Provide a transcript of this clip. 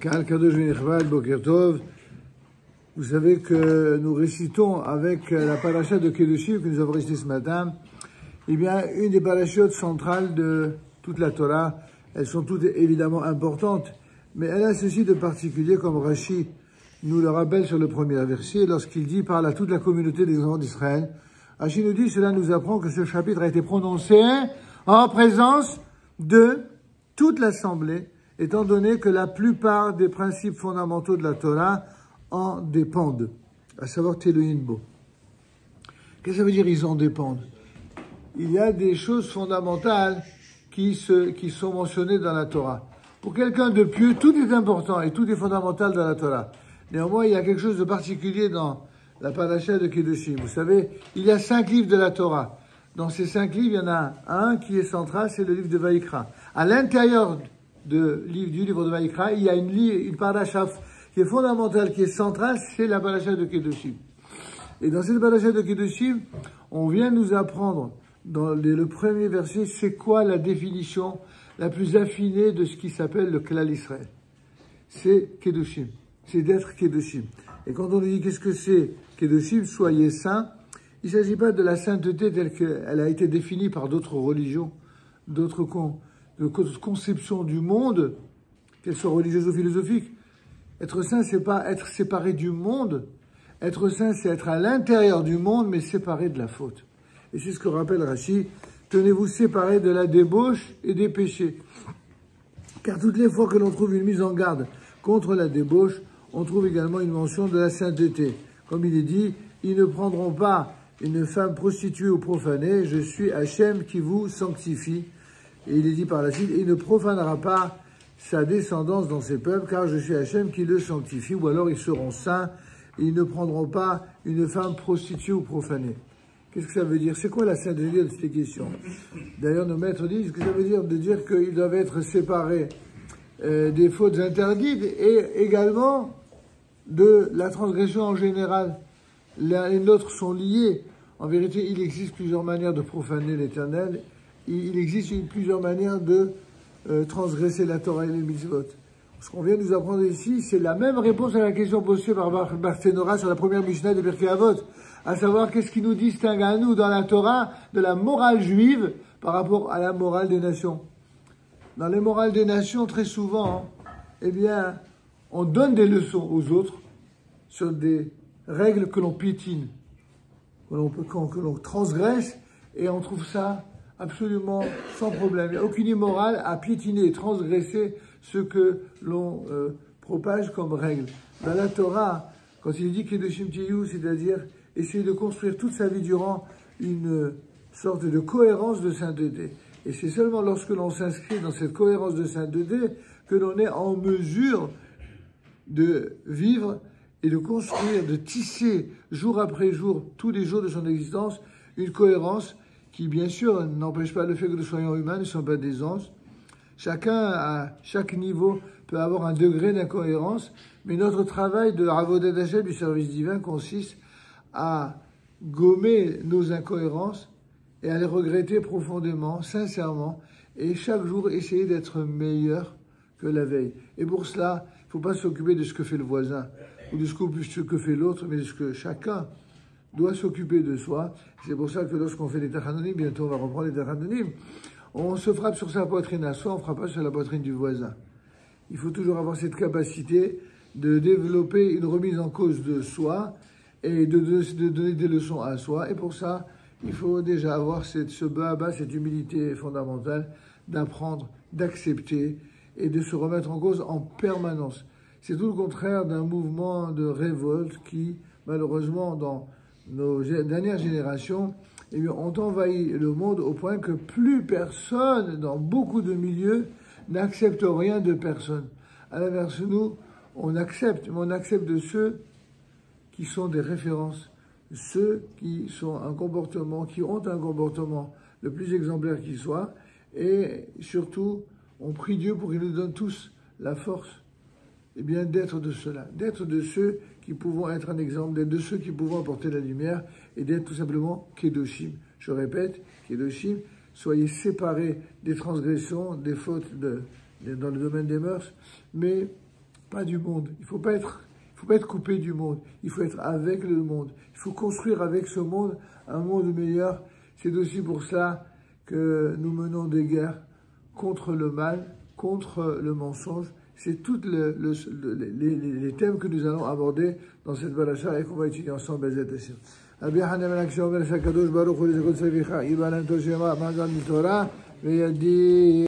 Kal Kadosh V'Nechvad, Boker Tov. Vous savez que nous récitons avec la paracha de Kedushim que nous avons récité ce matin, eh bien, une des parachutes centrales de toute la Torah. Elles sont toutes évidemment importantes, mais elle a ceci de particulier, comme Rashi nous le rappelle sur le premier verset, lorsqu'il dit parle à toute la communauté des enfants d'Israël. Rashi nous dit, cela nous apprend que ce chapitre a été prononcé en présence de toute l'assemblée, étant donné que la plupart des principes fondamentaux de la Torah en dépendent, à savoir Teluinbo. Qu'est-ce que ça veut dire ils en dépendent? Il y a des choses fondamentales qui sont mentionnées dans la Torah. Pour quelqu'un de pieux, tout est important et tout est fondamental dans la Torah. Néanmoins, il y a quelque chose de particulier dans la paracha de Kedushim. Vous savez, il y a 5 livres de la Torah. Dans ces 5 livres, il y en a un qui est central, c'est le livre de Vaïkra. À l'intérieur du livre de Vaïkra, il y a une paracha qui est fondamentale, qui est centrale, c'est la paracha de Kedushim. Et dans cette paracha de Kedushim, on vient nous apprendre, dans le premier verset, c'est quoi la définition la plus affinée de ce qui s'appelle le Klal Israël. C'est Kedushim. C'est d'être Kedushim. Et quand on dit qu'est-ce que c'est Kedushim, soyez saints, il ne s'agit pas de la sainteté telle qu'elle a été définie par d'autres religions, d'autres conceptions du monde, qu'elles soient religieuses ou philosophiques. Être saint, c'est pas être séparé du monde. Être saint, c'est être à l'intérieur du monde, mais séparé de la faute. Et c'est ce que rappelle Rashi, tenez-vous séparés de la débauche et des péchés. Car toutes les fois que l'on trouve une mise en garde contre la débauche, on trouve également une mention de la sainteté. Comme il est dit, ils ne prendront pas une femme prostituée ou profanée, je suis Hachem qui vous sanctifie. Et il est dit par la suite, il ne profanera pas sa descendance dans ses peuples, car je suis Hachem qui le sanctifie, ou alors ils seront saints, et ils ne prendront pas une femme prostituée ou profanée. Qu'est-ce que ça veut dire? C'est quoi la sainteté de ces questions? D'ailleurs, nos maîtres disent que ça veut dire de dire qu'ils doivent être séparés des fautes interdites et également de la transgression en général. L'un et l'autre sont liés. En vérité, il existe plusieurs manières de profaner l'Éternel. Il existe plusieurs manières de transgresser la Torah et les mitzvot. Ce qu'on vient nous apprendre ici, c'est la même réponse à la question posée par Barthénora sur la première Mishnah de Pirkei Avot, à savoir qu'est-ce qui nous distingue à nous dans la Torah de la morale juive par rapport à la morale des nations. Dans les morales des nations, très souvent, eh bien, on donne des leçons aux autres sur des règles que l'on piétine, que l'on transgresse, et on trouve ça absolument sans problème. Il n'y a aucune immorale à piétiner et transgresser ce que l'on propage comme règle. Dans la Torah, quand il dit Kedushim Tiyu, c'est-à-dire essayer de construire toute sa vie durant une sorte de cohérence de sainteté. Et c'est seulement lorsque l'on s'inscrit dans cette cohérence de sainteté que l'on est en mesure de vivre et de construire, de tisser jour après jour, tous les jours de son existence, une cohérence qui, bien sûr, n'empêche pas le fait que nous soyons humains, nous ne sommes pas des anges. Chacun, à chaque niveau, peut avoir un degré d'incohérence, mais notre travail de Avodat Hashem, du service divin, consiste à gommer nos incohérences et à les regretter profondément, sincèrement, et chaque jour essayer d'être meilleur que la veille. Et pour cela, il ne faut pas s'occuper de ce que fait le voisin, ou de ce que fait l'autre, mais de ce que chacun doit s'occuper de soi. C'est pour ça que lorsqu'on fait des tachanonim, bientôt on va reprendre les tachanonim, on se frappe sur sa poitrine à soi, on ne frappe pas sur la poitrine du voisin. Il faut toujours avoir cette capacité de développer une remise en cause de soi et de donner des leçons à soi. Et pour ça, il faut déjà avoir ce bas, cette humilité fondamentale d'apprendre, d'accepter et de se remettre en cause en permanence. C'est tout le contraire d'un mouvement de révolte qui, malheureusement, dans nos dernières générations, eh bien, ont envahi le monde au point que plus personne, dans beaucoup de milieux, n'accepte rien de personne. À l'inverse, nous, on accepte, mais on accepte de ceux qui sont des références, ceux qui ont un comportement le plus exemplaire qui soit, et surtout, on prie Dieu pour qu'il nous donne tous la force, eh bien, d'être de ceux-là, d'être de ceux qui pouvons être un exemple, d'être de ceux qui pouvons apporter la lumière, et d'être tout simplement Kedushim. Je répète, Kedushim, soyez séparés des transgressions, des fautes dans le domaine des mœurs, mais pas du monde. Il faut pas être coupé du monde. Il faut être avec le monde. Il faut construire avec ce monde un monde meilleur. C'est aussi pour ça que nous menons des guerres contre le mal, contre le mensonge. C'est tous les thèmes que nous allons aborder dans cette paracha et qu'on va étudier ensemble. Rabbi Hanan Sha'omer Shakadosh Baruch Hu Lezakot Savicha Ibalan Toshema Mazal Mitorah Veyadi